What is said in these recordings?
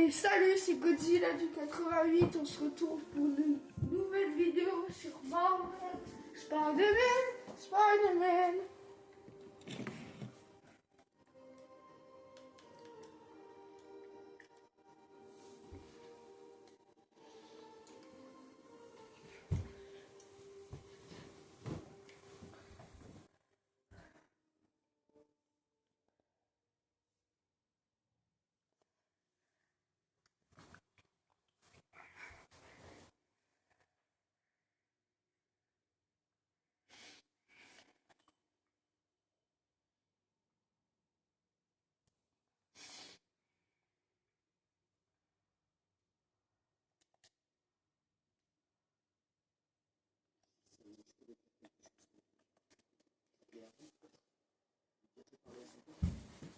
Et salut, c'est Godzilla du 88, on se retrouve pour une nouvelle vidéo sur Marvel Spider-Man.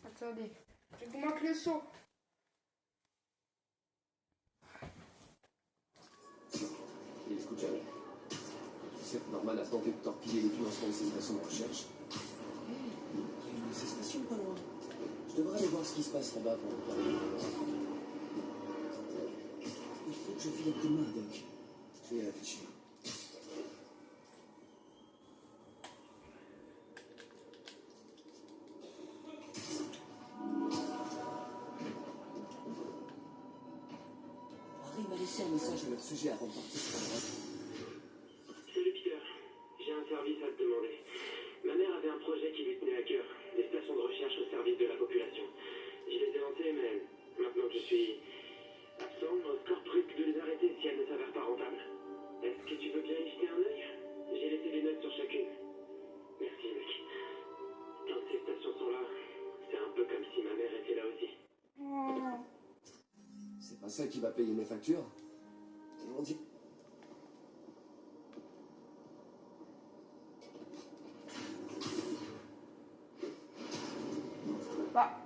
Attendez, je vous manque le son. Écoute, Janet. Tu sais que Norman a tenté de torpiller les financements de ces stations de recherche. Il y a une de ces stations pas loin. Je devrais aller voir ce qui se passe là-bas pour le parler. Il faut que je file un coup de main à Doc. Je vais y réfléchir. Harry m'a laissé un message à notre sujet avant de partir. Salut Peter, j'ai un service à te demander. Ma mère avait un projet qui lui tenait à cœur, des stations de recherche au service de la population. Je les ai lancées, mais maintenant que je suis absent, Oscorp risque de les arrêter si elles ne s'avèrent pas rentables. Est-ce que tu veux bien y jeter un œil? J'ai laissé des notes sur chacune. Merci mec. Quand ces stations sont là, c'est un peu comme si ma mère était là aussi. C'est pas ça qui va payer mes factures. Et on dit... Bah,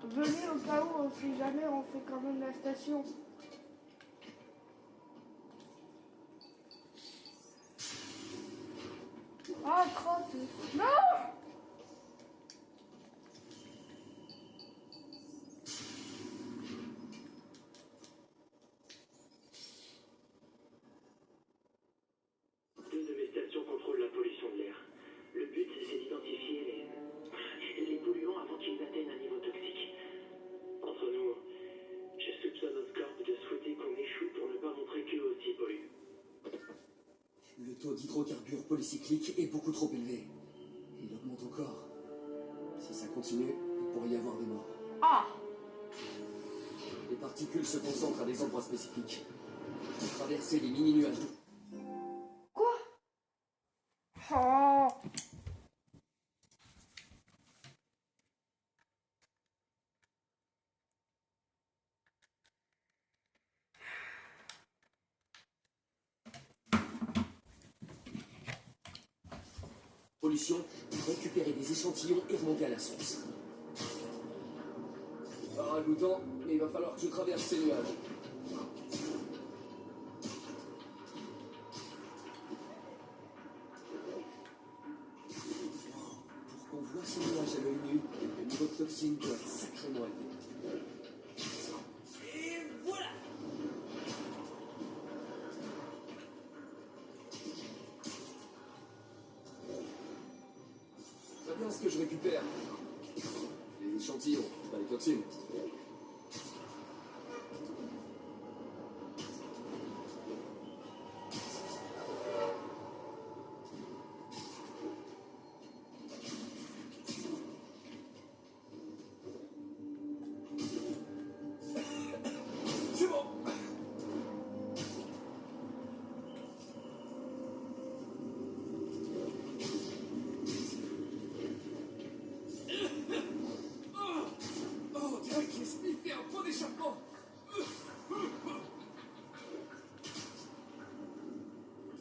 venez au cas où, si jamais on fait quand même la station. Ah, crotte. Non! Deux de mes stations contrôlent la pollution de l'air. Le but, c'est d'identifier les polluants avant qu'ils atteignent un niveau toxique. Entre nous, je soupçonne Oscorp de souhaiter qu'on échoue pour ne pas montrer qu'eux aussi polluent. Le taux d'hydrocarbures polycycliques est beaucoup trop élevé. Il augmente encore. Si ça continue, il pourrait y avoir des morts. Ah! Les particules se concentrent à des endroits spécifiques. Pour traverser les mini-nuages. Quoi? Oh! Pollution, récupérer des échantillons et remonter à la source. Pas ragoûtant, mais il va falloir que je traverse ces nuages. Pour qu'on voit ces nuages à l'œil nu, le niveau de toxine doit être sacrément élevé. Et voilà! Très bien ce que je récupère. Les échantillons, pas les toxines. C'est bon! Oh, on dirait que j'ai sniffé un point d'échappement.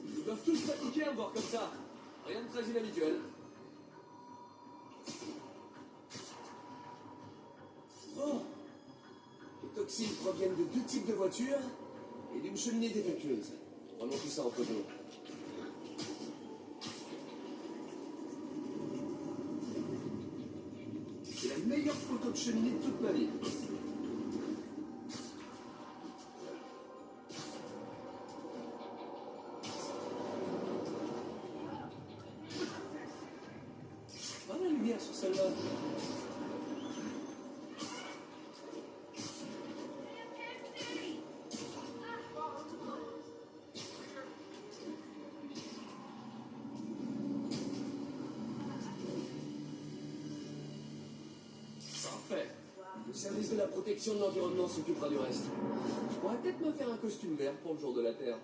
Ils doivent tous pratiquer un bord comme ça. Rien de très inhabituel. Oh! Les toxines proviennent de deux types de voitures et d'une cheminée défectueuse. Prenons tout ça en photo. C'est la meilleure photo de cheminée de toute ma vie. service de la protection de l'environnement s'occupera du reste. Je pourrais peut-être me faire un costume vert pour le jour de la Terre.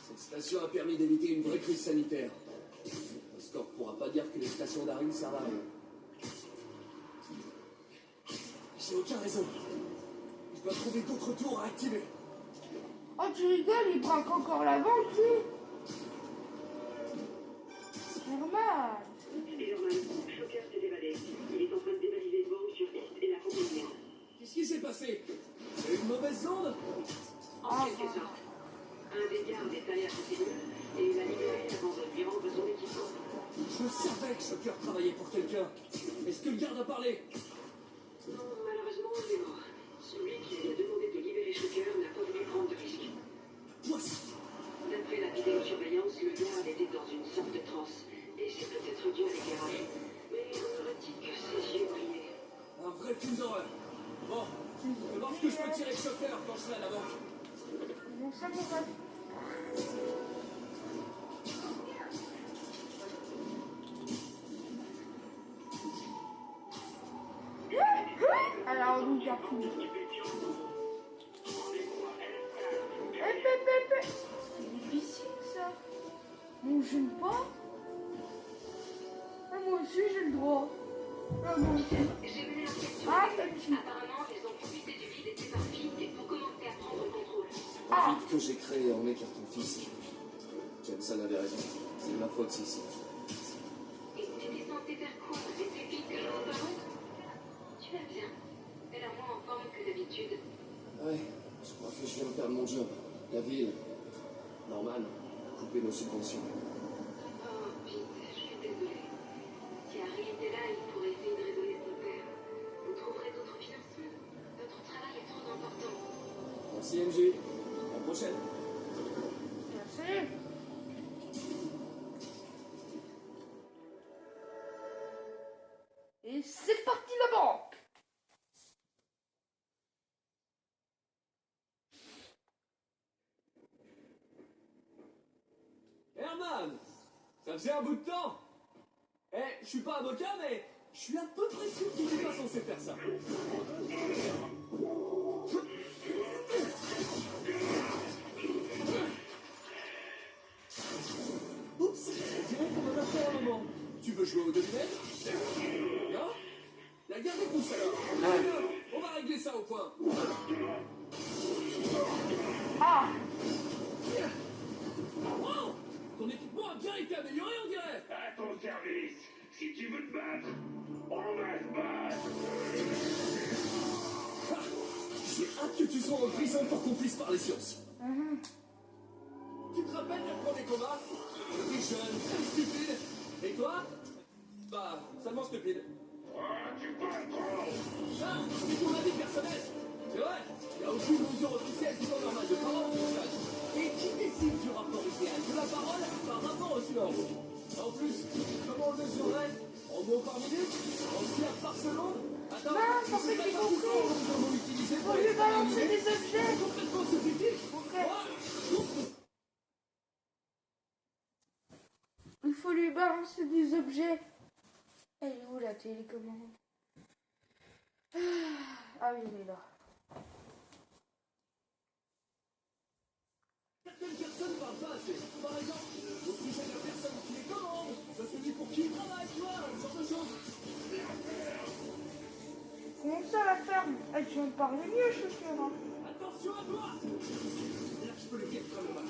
Cette station a permis d'éviter une vraie crise sanitaire. Oscorp pourra pas dire que les stations d'Arim servent à rien. J'ai aucun raison. Je dois trouver d'autres tours à activer. Oh, tu rigoles, il braque encore la banque, lui. Normal. Norman, Shocker s'est évadé. Il est en train de dévaliser Dvorak sur East et la compagnie. Qu'est-ce qui s'est passé? C'est une mauvaise onde? En quelque sorte. Un des gardes est allé à sa cellule et il a libéré avant de lui rendre son équipement. Je savais que Shocker travaillait pour quelqu'un. Est-ce que le garde a parlé? Non, malheureusement, il est mort. Celui qui lui a demandé de libérer Shocker n'a pas voulu prendre de risque. Poisson. D'après la vidéosurveillance, le garde était dans une sorte de transe. Et c'est peut-être dû à l'éclairage. Mais on aurait dit que ses yeux brillaient. Un vrai film d'horreur. Bon, je vais voir ce que je peux tirer de Shocker quand je serai à la banque. Bon, ça mon pote. Alors, nous avons fini. C'est difficile, ça. Bon, j'aime pas. Ah, moi aussi, j'ai le droit. Ah, moi aussi. J'ai mené l'enquête sur Ah, les petit. faits. Apparemment, ils ont profité du vide et des parties pour commencer à prendre le contrôle. Le vide que j'ai créé en est carton-fils. Jensen avait raison. C'est de ma faute, si. Et t'étais censé faire quoi avec plus vite que nos parents? Tu vas bien. Elle a moins en forme que d'habitude. Ouais, je crois que je viens de perdre mon job. La ville. Norman a coupé nos subventions. Oh, Pete, je suis désolée. Si Harry était là, il pourrait essayer de raisonner son père. Vous trouverez d'autres financements. Votre travail est trop important. Merci, MJ. À la prochaine. Merci. Et c'est parti la banque. Herman, ça faisait un bout de temps. Je suis pas avocat, mais je suis à peu près sûr qu'il n'est pas censé faire ça. Oups, on dirait qu'on en a fait un moment. Tu veux jouer aux devinettes? Non? La garde est pousse alors. On va régler ça au point. Ah, Wow! Ton équipement a bien été amélioré, on dirait. À ton service. Si tu veux te battre, on va se battre. Ah, j'ai hâte que tu sois en prison pour qu'on puisse parler science. Tu te rappelles le premier combat? T'es jeune, stupide. Et toi? Bah, seulement stupide. Ah, tu parles trop. Ça, c'est ton avis personnel. C'est vrai, il n'y a aucune mesure officielle qui soit normale de parole au montage. Et qui décide du rapport idéal de la parole par rapport au silence? En plus, comment on le mesurerait? En mots par minute? En tiers par seconde? Attends, Non, je ça sais fait pas qu'il tout compris. le nombre de mots utilisés faut pour lui exprimer une balancer idée. des objets. C'est complètement subjectif. Ok. Moi, Il faut lui balancer des objets. Elle est où la télécommande? Ah oui, elle est là. certaines personnes parlent pas assez. Par exemple, au sujet de la personne qui les commande, de celui pour qui ils travaillent, tu vois, ce genre de choses. Comment ça la ferme? Elle vient de parler mieux, Shocker. Hein. Attention à toi! Là, je peux le dire comme le mal.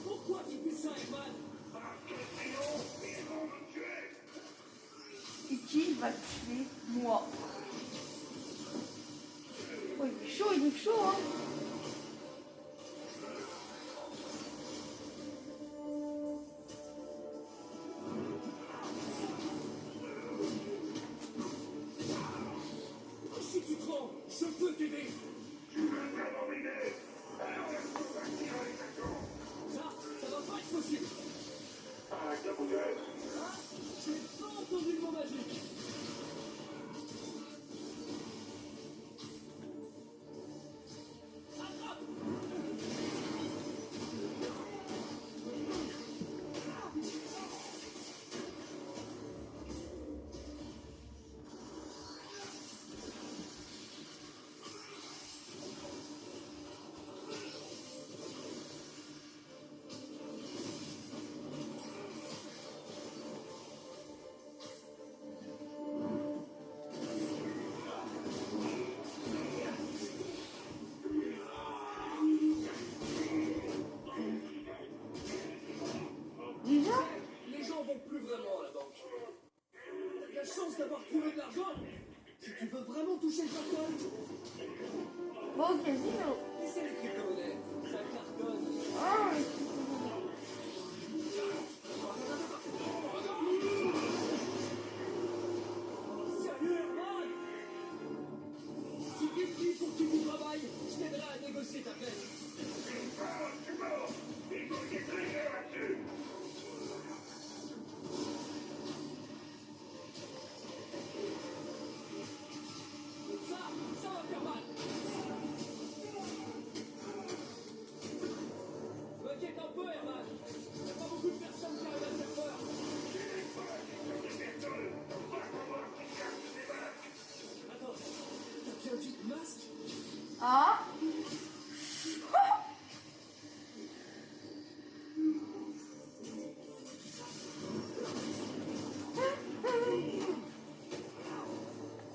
Pourquoi tu fais ça, Herman? Et qui va tuer moi? Oh, il est chaud, hein. Si tu te rends, je peux t'aider. Ça va pas être possible. Ah, j'ai pas entendu le mot magique. Attrape! l'argent. Si tu veux vraiment toucher le carton, Bon, casino. laissez les crypto-monnaies. Ça cartonne. Ah, Sérieux, Herman? Si tu me dis pour qui tu travailles, je t'aiderai à négocier ta peine. Je suis mort. Il faut qu'il y ait très clair là-dessus. Ça va faire mal. M'inquiète un peu, Herman. Il n'y a pas beaucoup de personnes qui arrivent à te faire peur. Attends, t'as bien dit masque? ah.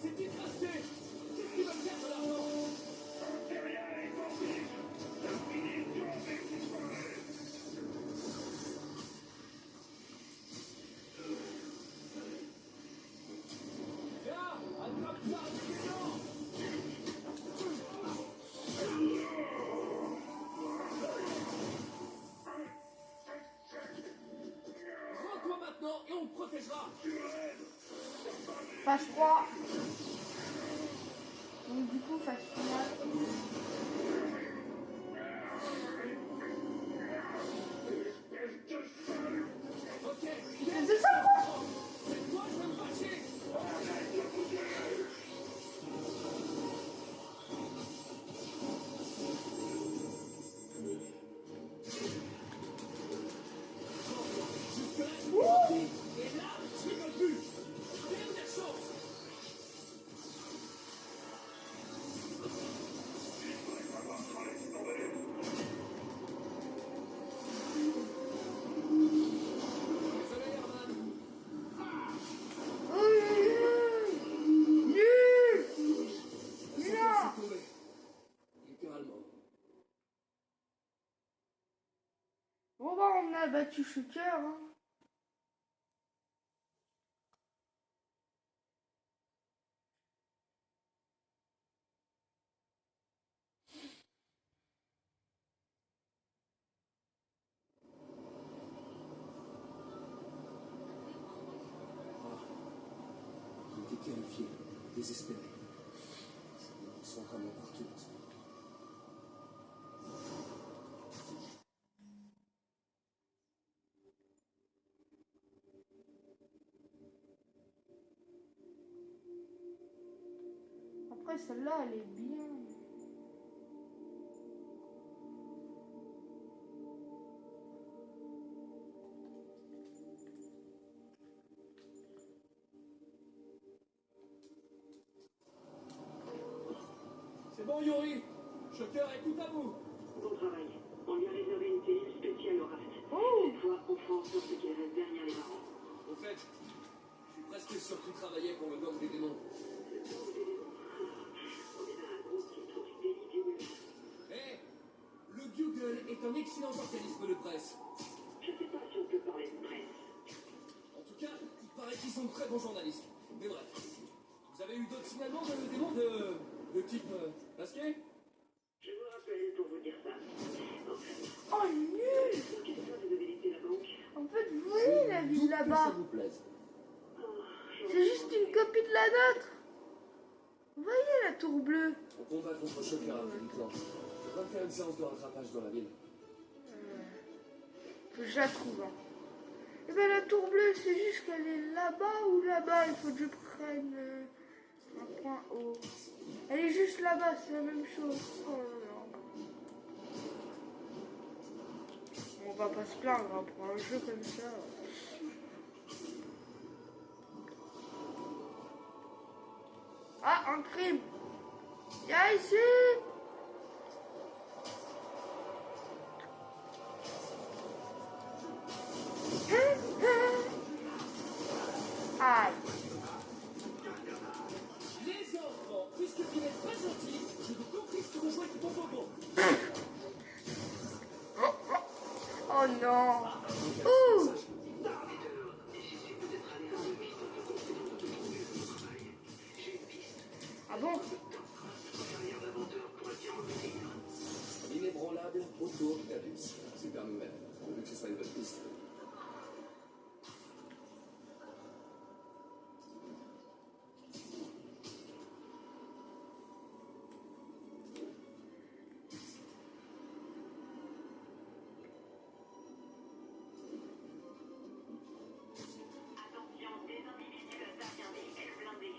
C'est qui te masqué? Qu'est-ce qu'ils veulent faire de l'argent? C'est rien, les bandits. Ça finit de tomber qui se parlait. Viens, attrape ça, maintenant! Rends-toi maintenant et on te protégera! Phase 3. Donc du coup, phase finale. Ok, C'est ça, quoi. c'est toi, je vais me fâcher! Jusque-là, je suis gentil. Et là, je rigole plus! Dernière chance! Désolé, Herman. Nul. Ça Non. s'est tombé. Littéralement. Bon bah on a battu Shocker. Hein. Il était terrifié, désespéré. Ils sont vraiment partout en ce moment. Après celle-là elle est bien. C'est bon, Yuri. Shocker est tout à vous. Bon travail. On lui a réservé une cellule spéciale au raft. Oh. Cette fois, on fera en sorte qu'il reste derrière les barreaux. Au fait, je suis presque sûr qu'il travaillait pour le gang des démons. On est dans un groupe qui trouve délicieux. Hé, le Bugle est un excellent organisme de presse. Je sais pas si on peut parler de presse. En tout cas, il paraît qu'ils sont de très bons journalistes. Mais bref, vous avez eu d'autres signalements de démons de type masqué? Je vous rappelle pour vous dire ça. Oh nul. Pour quelle fois vous avez laissé la banque? En fait vous voyez la ville Ça là-bas. vous plaise. C'est juste une copie de la nôtre. Vous voyez la tour bleue. On combat contre Shocker rapidement. Je vais faire une séance de rattrapage dans la ville. Faut que je la trouve. Hein. Et ben la tour bleue c'est juste qu'elle est là-bas ou là-bas. Il faut que je prenne un point haut. Elle est juste là-bas, c'est la même chose. Oh là là. On va pas se plaindre hein, pour un jeu comme ça. Ah, un crime. Viens ici. Aïe. Les enfants, puisque vous n'êtes pas gentils, je vous confisque vos jouets qui vont au bon. Oh non. Ouh. Ah bon? Carrière d'inventeur pour attirer le tigre. Inébranlable autour d'Abus. Super nouvelle. On veut que ce soit une bonne piste. Attention, des individus attaquent un véhicule blindé.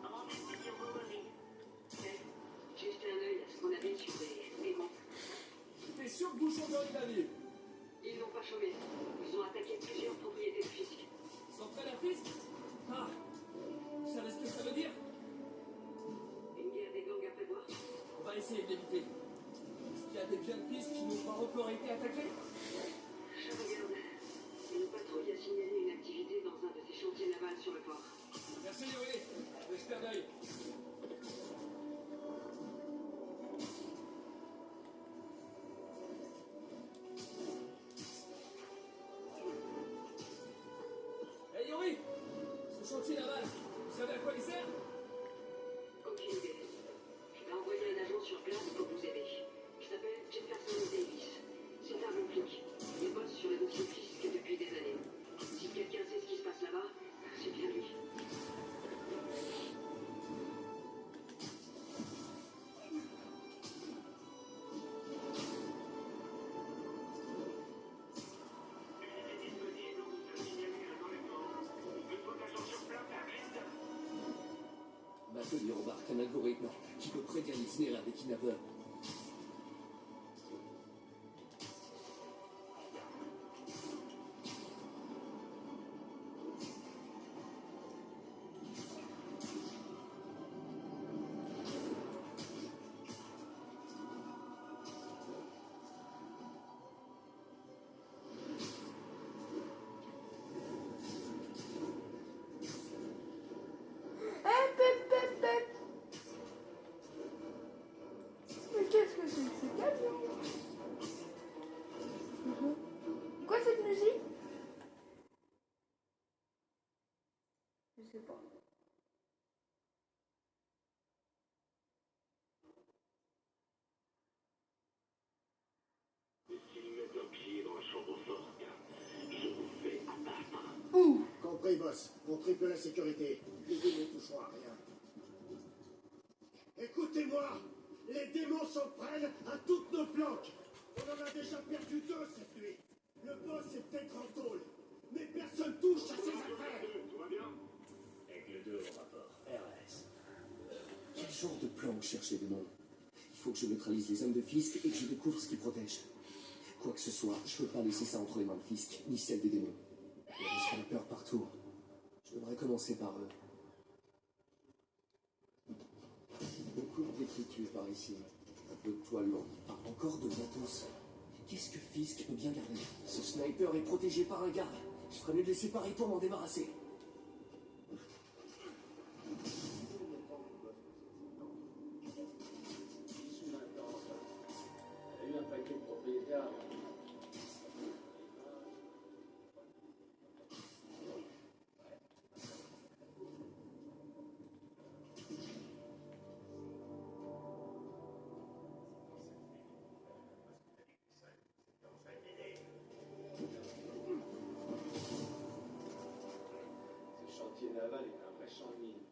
Rendez-vous sur Boboli. J'ai jeté un œil à ce qu'on avait sur les aimants. T'es sûr que vous changeriez d'avis? Ils n'ont pas chômé. Ils ont attaqué plusieurs propriétés de Fisk. Centrale à Fisk? Ah! Vous savez ce que ça veut dire? Une guerre des gangs à prévoir. On va essayer de l'éviter. Est-ce qu'il y a des jeunes Fisk qui n'ont pas encore été attaqués? Je regarde. Une patrouille a signalé une activité dans un de ces chantiers navals sur le port. Merci Yoé. L'expert d'œil. Hey Yori, ce chantier naval, vous savez à quoi il sert? Aucune idée. Je vais envoyer un agent sur place pour vous aider. Il s'appelle Jefferson Davis. C'est un bon flic. Il bosse sur le dossier Fisk depuis des années. Si quelqu'un sait ce qui se passe là-bas, c'est bien lui. L'atelier embarque un algorithme qui peut prédire l'itinéraire des kidnappeurs. Hep, hep, hep, hep. Mais qu'est-ce que c'est que ce camion? Quoi cette musique? Je sais pas. S'ils mettent un pied dans la chambre forte, je vous fais abattre. Ouh! Compris, boss. On triple la sécurité. Les démons ne toucheront à rien. Écoutez-moi. Les démons s'en prennent à toutes nos planques. On en a déjà perdu 2 cette nuit. Le boss est peut-être en tôle. Mais personne touche à ses affaires. Tout va bien? Aigle 2 au rapport. RS. Quel genre de plan cherche les démons? Il faut que je neutralise les hommes de Fisk et que je découvre ce qui protège. Quoi que ce soit, je peux pas laisser ça entre les mains de Fisk, ni celles des démons. Il y a des snipers partout. Je devrais commencer par eux. Beaucoup d'écriture par ici. Un peu de toile longue. Ah, encore de matos. Qu'est-ce que Fisk peut bien garder? Ce sniper est protégé par un garde. Je ferais mieux de les séparer pour m'en débarrasser. Ce chantier naval est un vrai champ de mine.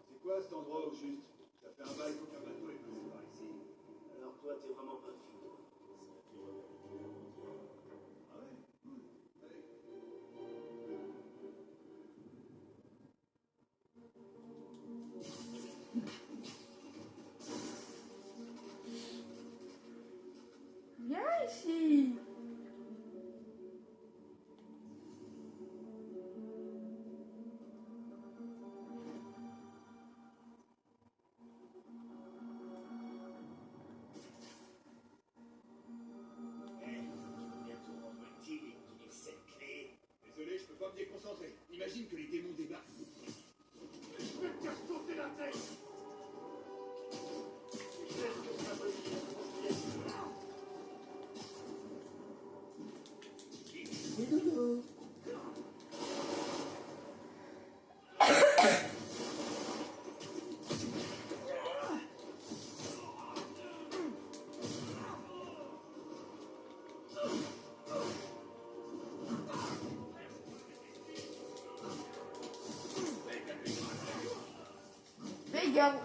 C'est quoi cet endroit au juste? Ça fait un bail qu'aucun bateau est passé par ici. Alors toi, t'es vraiment pas fou. Ah ouais? Cool. Allez. Viens ici. Désolé, je peux pas me déconcentrer. Imagine que les démons débarquent. Je vais te faire sauter la tête. garous.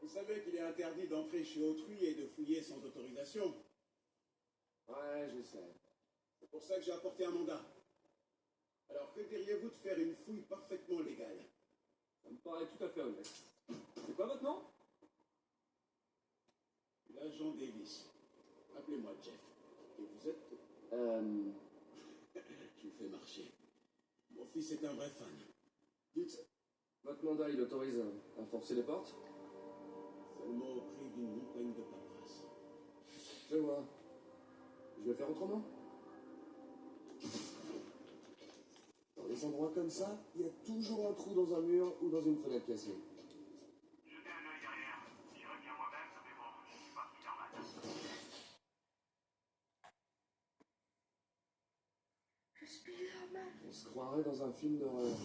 Vous savez qu'il est interdit d'entrer chez autrui et de fouiller sans autorisation. Ouais, je sais. C'est pour ça que j'ai apporté un mandat. Alors, que diriez-vous de faire une fouille parfaitement légale? Ça me paraît tout à fait honnête. C'est quoi votre nom? L'agent Davis. Appelez-moi Jeff. Et vous êtes... Je vous fais marcher. Mon fils est un vrai fan. Dites, votre mandat, il autorise à forcer les portes? Seulement au prix d'une montagne de paperasse. Je vois. Je vais faire autrement. Dans les endroits comme ça, il y a toujours un trou dans un mur ou dans une fenêtre cassée. Jetez un œil derrière. J'irai bien moi-même, mais bon, je suis pas Spider-Man. Je suis Spider-Man. On se croirait dans un film d'horreur.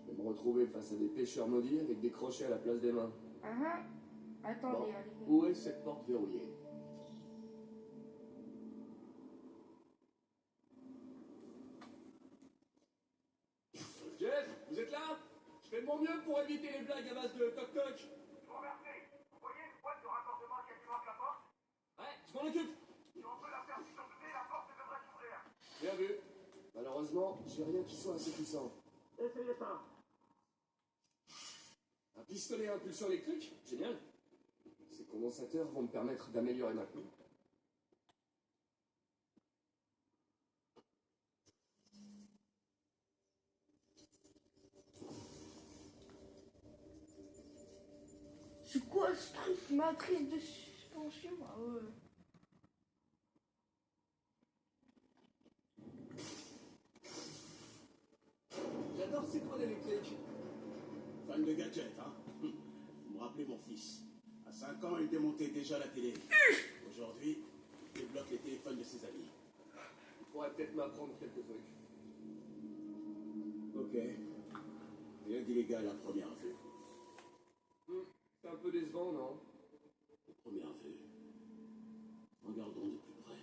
Je vais me retrouver face à des pêcheurs maudits avec des crochets à la place des mains. Ah, attendez, Bon, allez. où est cette porte verrouillée? Jeff, vous êtes là? Je fais de mon mieux pour éviter les blagues à base de toc-toc. Je vous remercie. Vous voyez une boîte de raccordement qui alimente la porte? Ouais, je m'en occupe. Si on peut la faire piloter, la porte devrait s'ouvrir. Bien vu. Malheureusement, j'ai rien qui soit assez puissant. Essayez ça. Un pistolet à impulsion électrique? Génial. Ces condensateurs vont me permettre d'améliorer ma coupe. C'est quoi ce truc? Matrice de suspension? Ah ouais. J'adore ces coins électriques. Fan de gadgets, hein? Vous me rappelez mon fils. À 5 ans, il démontait déjà la télé. Aujourd'hui, il débloque les téléphones de ses amis. Il pourrait peut-être m'apprendre quelques trucs. Ok. Rien d'illégal à première vue. C'est un peu décevant, non? À première vue. Regardons de plus près.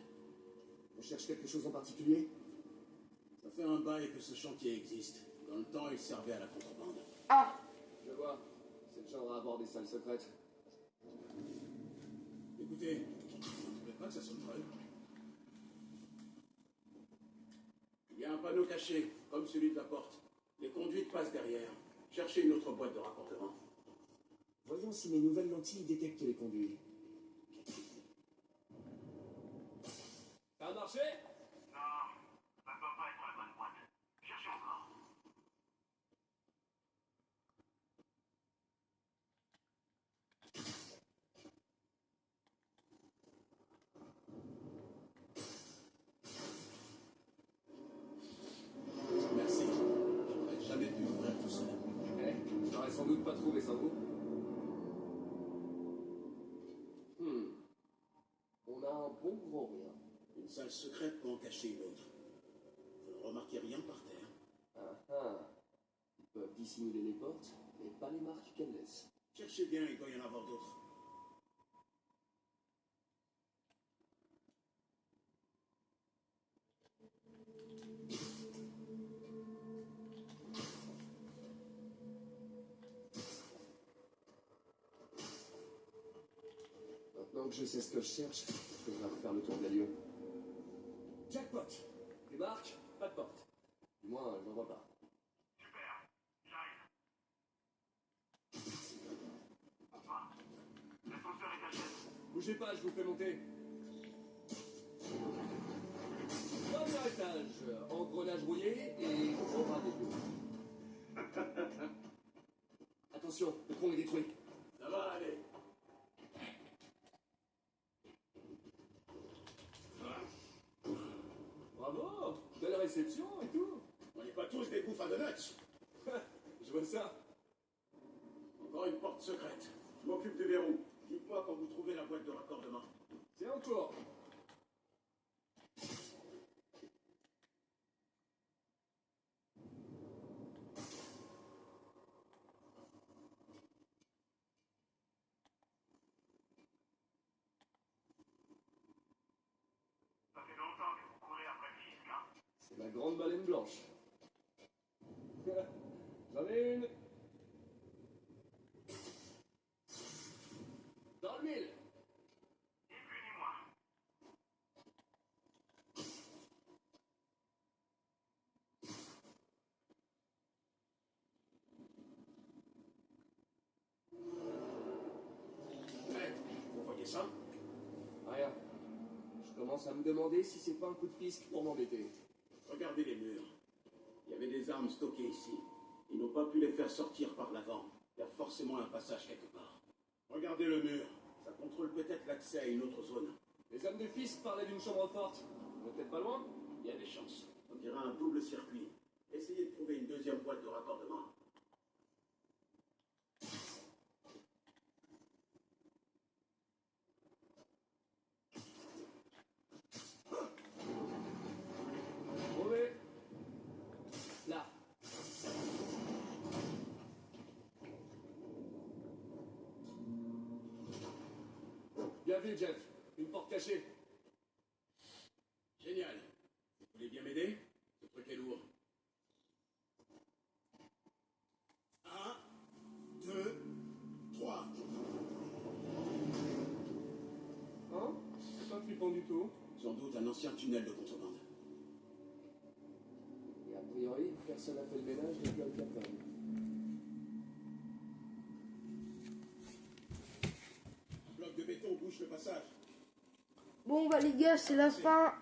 On cherche quelque chose en particulier? Ça fait un bail que ce chantier existe. Dans le temps, il servait à la contrebande. Ah, Je vois. C'est le genre à avoir des salles secrètes. Écoutez, vous ne trouvez pas que ça sonne vrai? Il y a un panneau caché, comme celui de la porte. Les conduites passent derrière. Cherchez une autre boîte de raccordement. Voyons si mes nouvelles lentilles détectent les conduits. Ça a marché? Non, ça ne doit pas être la bonne boîte. Cherchez encore. Merci. Je n'aurais jamais pu ouvrir tout seul. Eh, j'aurais sans doute pas trouvé sans vous. On a un bon gros rien. Une salle secrète peut en cacher une autre. Vous ne remarquez rien par terre. Ah ah. Ils peuvent dissimuler les portes, mais pas les marques qu'elles laissent. Cherchez bien, il doit y en avoir d'autres. Maintenant que je sais ce que je cherche, je vais refaire le tour de la lieu. Jackpot! Les marques, pas de porte. Du moins, je n'en vois pas. Super. J'arrive. Enfin, l'ascenseur est à chaise. Bougez pas, je vous fais monter. Premier étage, engrenage rouillé et aura des deux. Attention, le pont est détruit. Ça va aller. Bravo, belle réception et tout. On n'est pas tous des bouffes à donuts. Je vois ça. Encore une porte secrète. Je m'occupe du verrou. Dites-moi quand vous trouvez la boîte de raccordement. C'est en cours. Ça fait longtemps que vous courez après le fisc, hein? C'est la grande baleine blanche. J'en ai une. Dans le mille. Ni plus ni moins. Ouais, vous voyez ça? Rien. Je commence à me demander si c'est pas un coup de fisc pour m'embêter. Regardez les murs. Il y avait des armes stockées ici. Ils n'ont pas pu les faire sortir par l'avant. Il y a forcément un passage quelque part. Regardez le mur. Ça contrôle peut-être l'accès à une autre zone. Les hommes du fisc parlaient d'une chambre forte. On est peut-être pas loin? Il y a des chances. On dirait un double circuit. Essayez de trouver une deuxième boîte de raccordement. Mauvais. Là. Bien vu, Jeff. Une porte cachée. Génial. Vous voulez bien m'aider? Ce truc est lourd. 1, 2, 3. Hein? C'est pas flippant du tout. Sans doute un ancien tunnel de contrebande. Et a priori, personne n'a fait le ménage depuis Al Capone. Un bloc de béton bouche le passage. Bon, bah les gars, c'est la fin.